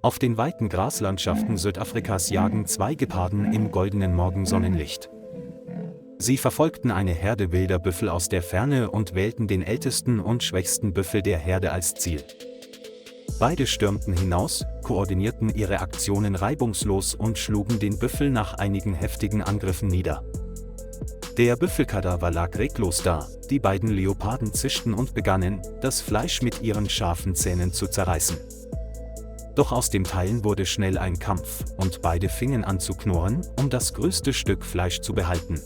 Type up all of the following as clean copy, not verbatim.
Auf den weiten Graslandschaften Südafrikas jagen zwei Geparden im goldenen Morgensonnenlicht. Sie verfolgten eine Herde wilder Büffel aus der Ferne und wählten den ältesten und schwächsten Büffel der Herde als Ziel. Beide stürmten hinaus, koordinierten ihre Aktionen reibungslos und schlugen den Büffel nach einigen heftigen Angriffen nieder. Der Büffelkadaver lag reglos da, die beiden Leoparden zischten und begannen, das Fleisch mit ihren scharfen Zähnen zu zerreißen. Doch aus dem Teilen wurde schnell ein Kampf, und beide fingen an zu knurren, um das größte Stück Fleisch zu behalten.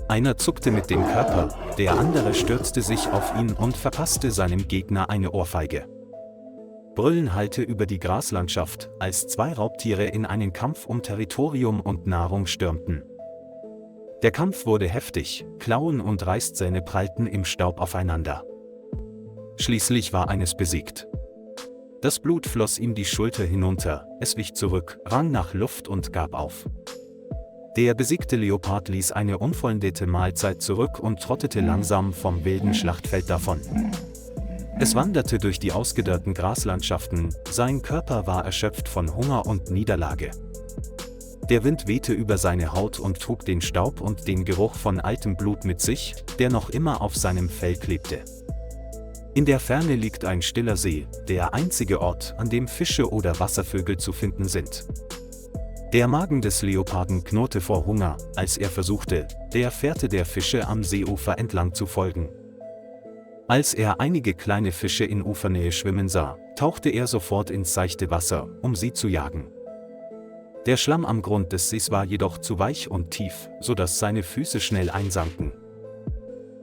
Einer zuckte mit dem Körper, der andere stürzte sich auf ihn und verpasste seinem Gegner eine Ohrfeige. Brüllen hallte über die Graslandschaft, als zwei Raubtiere in einen Kampf um Territorium und Nahrung stürmten. Der Kampf wurde heftig, Klauen und Reißzähne prallten im Staub aufeinander. Schließlich war eines besiegt. Das Blut floss ihm die Schulter hinunter, es wich zurück, rang nach Luft und gab auf. Der besiegte Leopard ließ eine unvollendete Mahlzeit zurück und trottete langsam vom wilden Schlachtfeld davon. Es wanderte durch die ausgedörrten Graslandschaften, sein Körper war erschöpft von Hunger und Niederlage. Der Wind wehte über seine Haut und trug den Staub und den Geruch von altem Blut mit sich, der noch immer auf seinem Fell klebte. In der Ferne liegt ein stiller See, der einzige Ort, an dem Fische oder Wasservögel zu finden sind. Der Magen des Leoparden knurrte vor Hunger, als er versuchte, der Fährte der Fische am Seeufer entlang zu folgen. Als er einige kleine Fische in Ufernähe schwimmen sah, tauchte er sofort ins seichte Wasser, um sie zu jagen. Der Schlamm am Grund des Sees war jedoch zu weich und tief, sodass seine Füße schnell einsanken.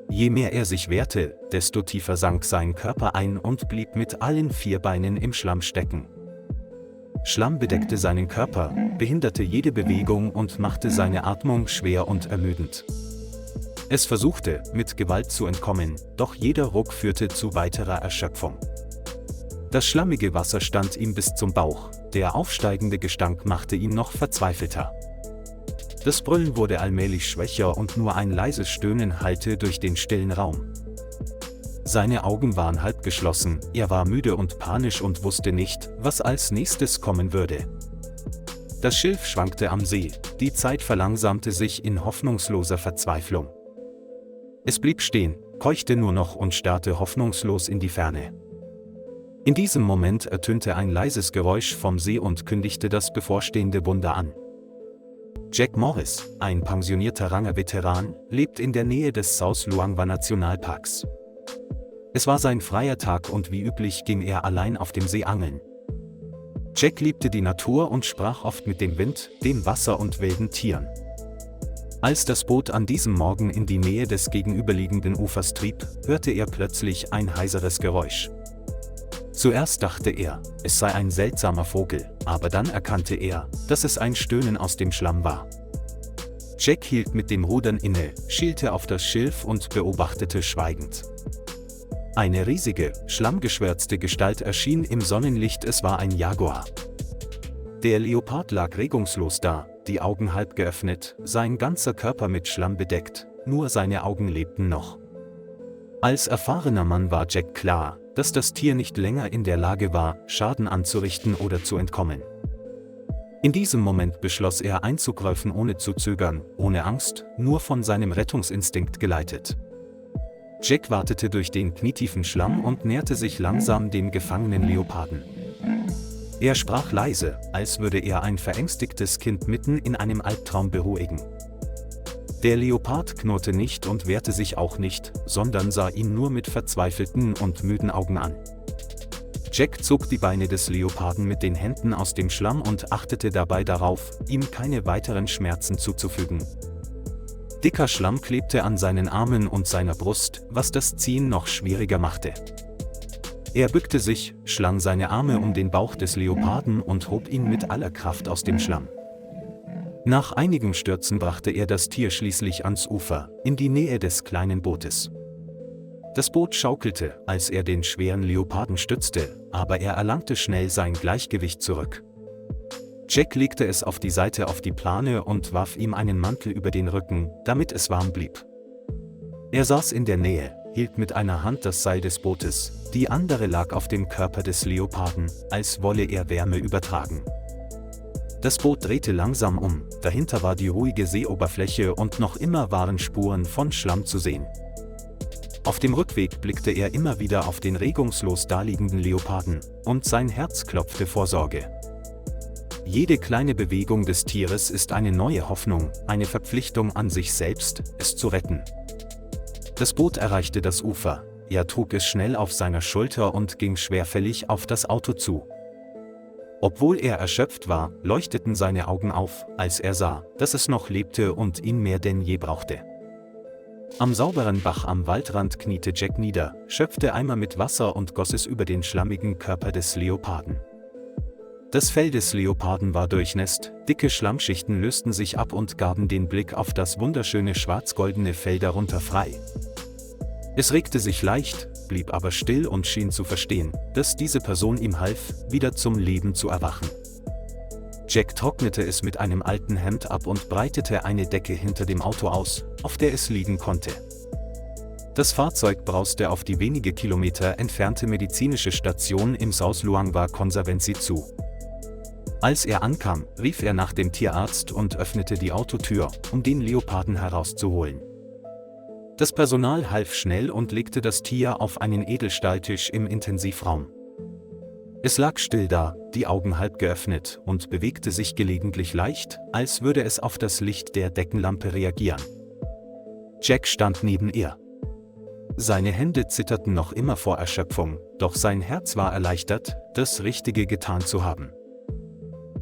Je mehr er sich wehrte, desto tiefer sank sein Körper ein und blieb mit allen vier Beinen im Schlamm stecken. Schlamm bedeckte seinen Körper, behinderte jede Bewegung und machte seine Atmung schwer und ermüdend. Es versuchte, mit Gewalt zu entkommen, doch jeder Ruck führte zu weiterer Erschöpfung. Das schlammige Wasser stand ihm bis zum Bauch, der aufsteigende Gestank machte ihn noch verzweifelter. Das Brüllen wurde allmählich schwächer und nur ein leises Stöhnen hallte durch den stillen Raum. Seine Augen waren halb geschlossen, er war müde und panisch und wusste nicht, was als nächstes kommen würde. Das Schilf schwankte am See, die Zeit verlangsamte sich in hoffnungsloser Verzweiflung. Es blieb stehen, keuchte nur noch und starrte hoffnungslos in die Ferne. In diesem Moment ertönte ein leises Geräusch vom See und kündigte das bevorstehende Wunder an. Jack Morris, ein pensionierter Ranger-Veteran, lebt in der Nähe des South Luangwa Nationalparks. Es war sein freier Tag und wie üblich ging er allein auf dem See angeln. Jack liebte die Natur und sprach oft mit dem Wind, dem Wasser und wilden Tieren. Als das Boot an diesem Morgen in die Nähe des gegenüberliegenden Ufers trieb, hörte er plötzlich ein heiseres Geräusch. Zuerst dachte er, es sei ein seltsamer Vogel, aber dann erkannte er, dass es ein Stöhnen aus dem Schlamm war. Jack hielt mit dem Rudern inne, schielte auf das Schilf und beobachtete schweigend. Eine riesige, schlammgeschwärzte Gestalt erschien im Sonnenlicht, es war ein Jaguar. Der Leopard lag regungslos da, die Augen halb geöffnet, sein ganzer Körper mit Schlamm bedeckt, nur seine Augen lebten noch. Als erfahrener Mann war Jack klar, dass das Tier nicht länger in der Lage war, Schaden anzurichten oder zu entkommen. In diesem Moment beschloss er einzugreifen ohne zu zögern, ohne Angst, nur von seinem Rettungsinstinkt geleitet. Jack watete durch den knietiefen Schlamm und näherte sich langsam dem gefangenen Leoparden. Er sprach leise, als würde er ein verängstigtes Kind mitten in einem Albtraum beruhigen. Der Leopard knurrte nicht und wehrte sich auch nicht, sondern sah ihn nur mit verzweifelten und müden Augen an. Jack zog die Beine des Leoparden mit den Händen aus dem Schlamm und achtete dabei darauf, ihm keine weiteren Schmerzen zuzufügen. Dicker Schlamm klebte an seinen Armen und seiner Brust, was das Ziehen noch schwieriger machte. Er bückte sich, schlang seine Arme um den Bauch des Leoparden und hob ihn mit aller Kraft aus dem Schlamm. Nach einigen Stürzen brachte er das Tier schließlich ans Ufer, in die Nähe des kleinen Bootes. Das Boot schaukelte, als er den schweren Leoparden stützte, aber er erlangte schnell sein Gleichgewicht zurück. Jack legte es auf die Seite auf die Plane und warf ihm einen Mantel über den Rücken, damit es warm blieb. Er saß in der Nähe, hielt mit einer Hand das Seil des Bootes, die andere lag auf dem Körper des Leoparden, als wolle er Wärme übertragen. Das Boot drehte langsam um, dahinter war die ruhige Seeoberfläche und noch immer waren Spuren von Schlamm zu sehen. Auf dem Rückweg blickte er immer wieder auf den regungslos daliegenden Leoparden, und sein Herz klopfte vor Sorge. Jede kleine Bewegung des Tieres ist eine neue Hoffnung, eine Verpflichtung an sich selbst, es zu retten. Das Boot erreichte das Ufer, er trug es schnell auf seiner Schulter und ging schwerfällig auf das Auto zu. Obwohl er erschöpft war, leuchteten seine Augen auf, als er sah, dass es noch lebte und ihn mehr denn je brauchte. Am sauberen Bach am Waldrand kniete Jack nieder, schöpfte Eimer mit Wasser und goss es über den schlammigen Körper des Leoparden. Das Fell des Leoparden war durchnässt, dicke Schlammschichten lösten sich ab und gaben den Blick auf das wunderschöne schwarz-goldene Fell darunter frei. Es regte sich leicht, blieb aber still und schien zu verstehen, dass diese Person ihm half, wieder zum Leben zu erwachen. Jack trocknete es mit einem alten Hemd ab und breitete eine Decke hinter dem Auto aus, auf der es liegen konnte. Das Fahrzeug brauste auf die wenige Kilometer entfernte medizinische Station im South Luangwa Conservancy zu. Als er ankam, rief er nach dem Tierarzt und öffnete die Autotür, um den Leoparden herauszuholen. Das Personal half schnell und legte das Tier auf einen Edelstahltisch im Intensivraum. Es lag still da, die Augen halb geöffnet und bewegte sich gelegentlich leicht, als würde es auf das Licht der Deckenlampe reagieren. Jack stand neben ihr. Seine Hände zitterten noch immer vor Erschöpfung, doch sein Herz war erleichtert, das Richtige getan zu haben.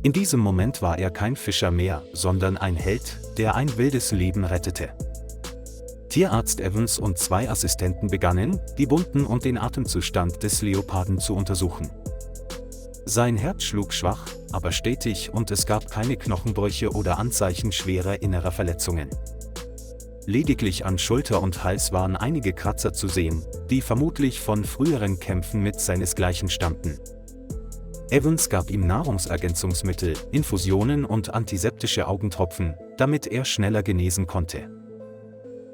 In diesem Moment war er kein Fischer mehr, sondern ein Held, der ein wildes Leben rettete. Tierarzt Evans und 2 Assistenten begannen, die Wunden und den Atemzustand des Leoparden zu untersuchen. Sein Herz schlug schwach, aber stetig und es gab keine Knochenbrüche oder Anzeichen schwerer innerer Verletzungen. Lediglich an Schulter und Hals waren einige Kratzer zu sehen, die vermutlich von früheren Kämpfen mit seinesgleichen stammten. Evans gab ihm Nahrungsergänzungsmittel, Infusionen und antiseptische Augentropfen, damit er schneller genesen konnte.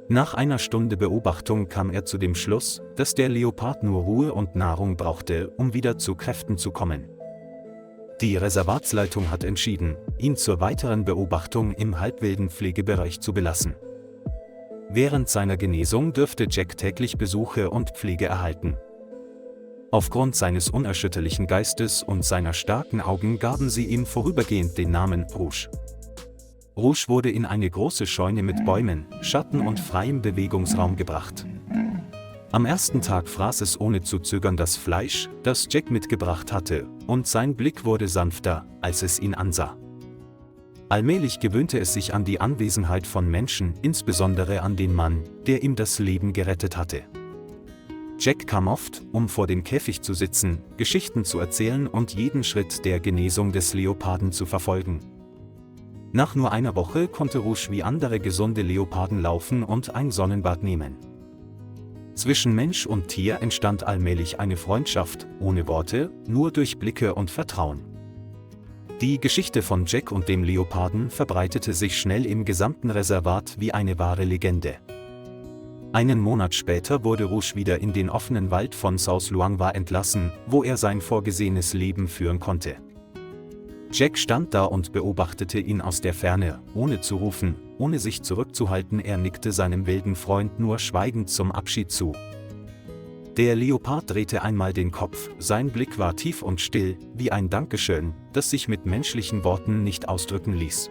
Nach einer Stunde Beobachtung kam er zu dem Schluss, dass der Leopard nur Ruhe und Nahrung brauchte, um wieder zu Kräften zu kommen. Die Reservatsleitung hat entschieden, ihn zur weiteren Beobachtung im halbwilden Pflegebereich zu belassen. Während seiner Genesung dürfte Jack täglich Besuche und Pflege erhalten. Aufgrund seines unerschütterlichen Geistes und seiner starken Augen gaben sie ihm vorübergehend den Namen Rouge. Rouge wurde in eine große Scheune mit Bäumen, Schatten und freiem Bewegungsraum gebracht. Am ersten Tag fraß es ohne zu zögern das Fleisch, das Jack mitgebracht hatte, und sein Blick wurde sanfter, als es ihn ansah. Allmählich gewöhnte es sich an die Anwesenheit von Menschen, insbesondere an den Mann, der ihm das Leben gerettet hatte. Jack kam oft, um vor dem Käfig zu sitzen, Geschichten zu erzählen und jeden Schritt der Genesung des Leoparden zu verfolgen. Nach nur einer Woche konnte Rouge wie andere gesunde Leoparden laufen und ein Sonnenbad nehmen. Zwischen Mensch und Tier entstand allmählich eine Freundschaft, ohne Worte, nur durch Blicke und Vertrauen. Die Geschichte von Jack und dem Leoparden verbreitete sich schnell im gesamten Reservat wie eine wahre Legende. Einen Monat später wurde Rouge wieder in den offenen Wald von South Luangwa entlassen, wo er sein vorgesehenes Leben führen konnte. Jack stand da und beobachtete ihn aus der Ferne, ohne zu rufen, ohne sich zurückzuhalten. Er nickte seinem wilden Freund nur schweigend zum Abschied zu. Der Leopard drehte einmal den Kopf, sein Blick war tief und still, wie ein Dankeschön, das sich mit menschlichen Worten nicht ausdrücken ließ.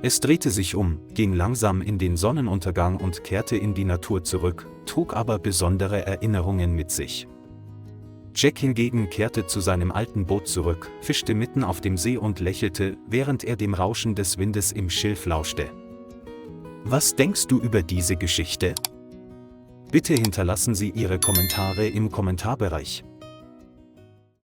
Es drehte sich um, ging langsam in den Sonnenuntergang und kehrte in die Natur zurück, trug aber besondere Erinnerungen mit sich. Jack hingegen kehrte zu seinem alten Boot zurück, fischte mitten auf dem See und lächelte, während er dem Rauschen des Windes im Schilf lauschte. Was denkst du über diese Geschichte? Bitte hinterlassen Sie Ihre Kommentare im Kommentarbereich.